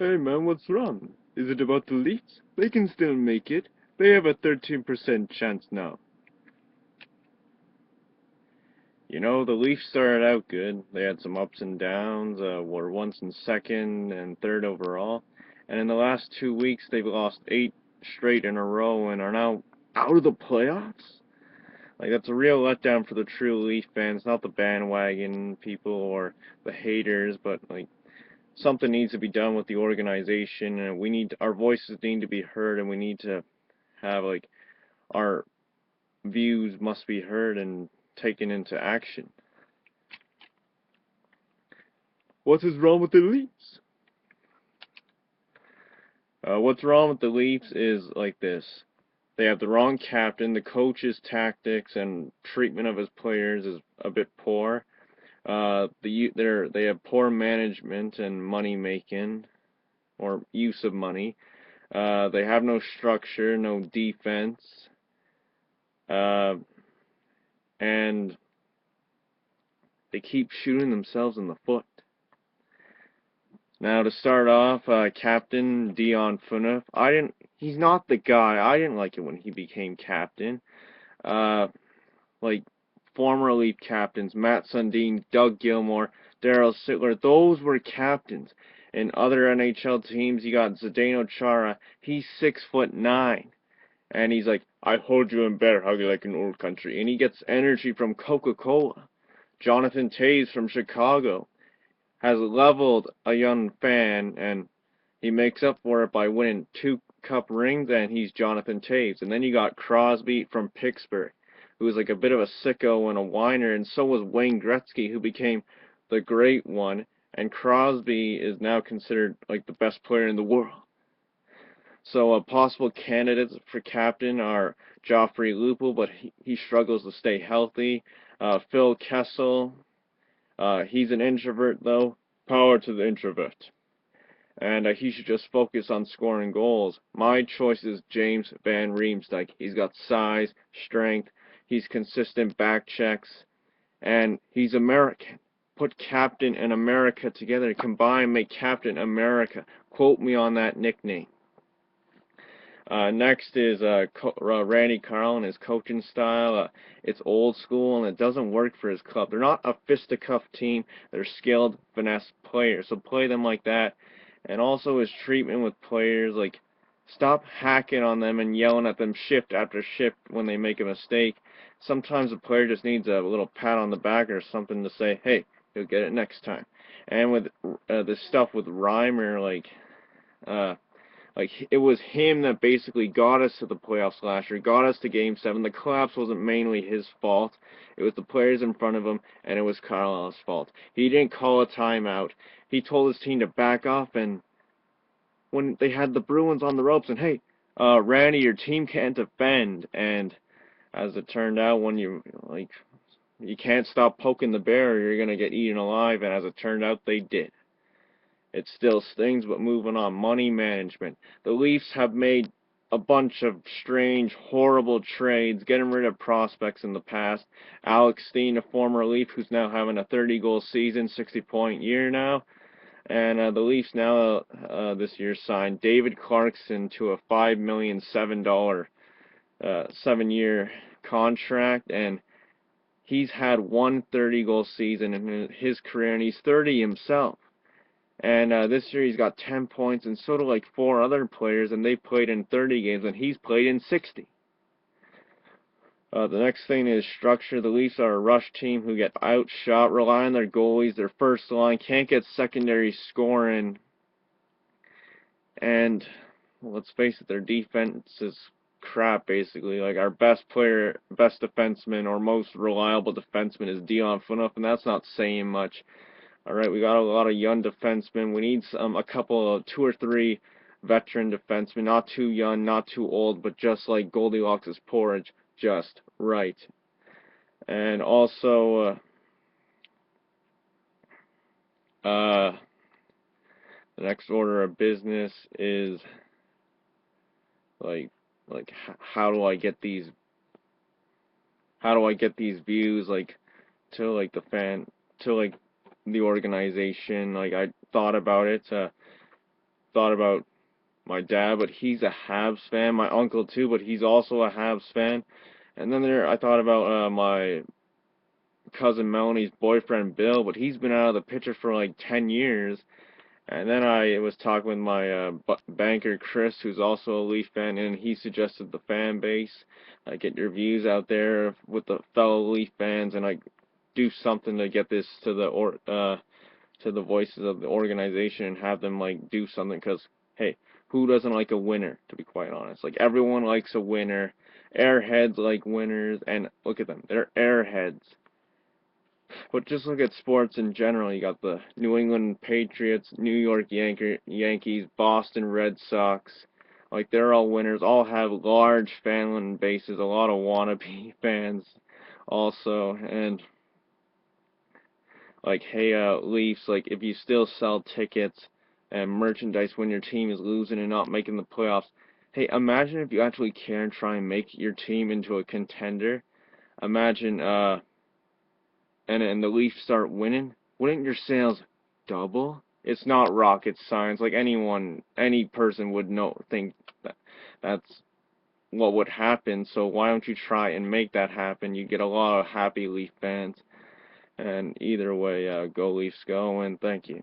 Hey man, what's wrong? Is it about the Leafs? They can still make it. They have a 13% chance now. The Leafs started out good. They had some ups and downs, were once in second and third overall. And in the last 2 weeks, they've lost 8 straight in a row and are now out of the playoffs? Like, that's a real letdown for the true Leaf fans, not the bandwagon people or the haters, but, like, something needs to be done with the organization, and our voices need to be heard, and we need to have, like, our views must be heard and taken into action. What is wrong with the Leafs? What's wrong with the Leafs is like this. They have the wrong captain. The coach's tactics and treatment of his players is a bit poor. They have poor management and money making or use of money. They have no structure, no defense, uh, and they keep shooting themselves in the foot. Now to start off, Captain Dion Phaneuf. He's not the guy. I didn't like it when he became captain. Uh, like former Leaf captains, Matt Sundin, Doug Gilmour, Daryl Sittler, those were captains. In other NHL teams, you got Zdeno Chara. He's 6'9", and he's like, I hold you in better hockey like an old country, and he gets energy from Coca-Cola. Jonathan Toews from Chicago has leveled a young fan, and he makes up for it by winning 2 cup rings, and he's Jonathan Toews. And then you got Crosby from Pittsburgh, who was like a bit of a sicko and a whiner, and so was Wayne Gretzky, who became the great one, and Crosby is now considered like the best player in the world. So possible candidates for captain are Joffrey Lupul, but he struggles to stay healthy. Phil Kessel, he's an introvert though. Power to the introvert. And he should just focus on scoring goals. My choice is James Van Riemsdyk. He's got size, strength, he's consistent back checks, and he's American. Put Captain and America together, combine, make Captain America. Quote me on that nickname. Next is Randy Carlin, his coaching style. It's old school and it doesn't work for his club. They're not a fisticuff team. They're skilled finesse players. So play them like that. And also his treatment with players, like stop hacking on them and yelling at them shift after shift when they make a mistake. Sometimes a player just needs a little pat on the back or something to say, hey, you'll get it next time. And with this stuff with Reimer, like, it was him that basically got us to the playoffs last year, got us to Game 7. The collapse wasn't mainly his fault. It was the players in front of him, and it was Carlisle's fault. He didn't call a timeout. He told his team to back off, and when they had the Bruins on the ropes, and, hey, Randy, your team can't defend. And as it turned out, when you can't stop poking the bear, or you're going to get eaten alive, and as it turned out, they did. It still stings, but moving on. Money management. The Leafs have made a bunch of strange, horrible trades, getting rid of prospects in the past. Alex Steen, a former Leaf, who's now having a 30-goal season, 60-point year now. And the Leafs now, this year, signed David Clarkson to a $5 million, $7 7-year contract. And he's had one 30-goal season in his career, and he's 30 himself. And this year he's got 10 points, and so do like 4 other players, and they played in 30 games, and he's played in 60. The next thing is structure. The Leafs are a rush team who get outshot, rely on their goalies, their first line, can't get secondary scoring, and well, let's face it, their defense is crap, basically. Like, our best player, best defenseman, or most reliable defenseman is Dion Phaneuf, and that's not saying much. Alright, we got a lot of young defensemen. We need a couple of 2 or 3 veteran defensemen. Not too young, not too old, but just like Goldilocks' porridge, just right. And also, the next order of business is like how do I get these views to like the fan, to like the organization. Like, I thought about it. thought about my dad, but he's a Habs fan. My uncle too, but he's also a Habs fan. And then I thought about my cousin Melanie's boyfriend Bill, but he's been out of the picture for like 10 years. And then I was talking with my banker Chris, who's also a Leaf fan, and he suggested the fan base. Get your views out there with the fellow Leaf fans, and do something to get this to the voices of the organization and have them do something. Because hey, who doesn't like a winner? To be quite honest, everyone likes a winner. Airheads like winners, and look at them, they're airheads. But just look at sports in general. You got the New England Patriots, New York Yankees, Boston Red Sox. They're all winners. All have large fan bases. A lot of wannabe fans, also. And hey, Leafs. If you still sell tickets and merchandise when your team is losing and not making the playoffs. Hey, imagine if you actually care and try and make your team into a contender. Imagine, and the Leafs start winning, wouldn't your sales double? It's not rocket science. Any person would think that's what would happen. So why don't you try and make that happen? You get a lot of happy Leaf fans. And either way, go Leafs, go, and thank you.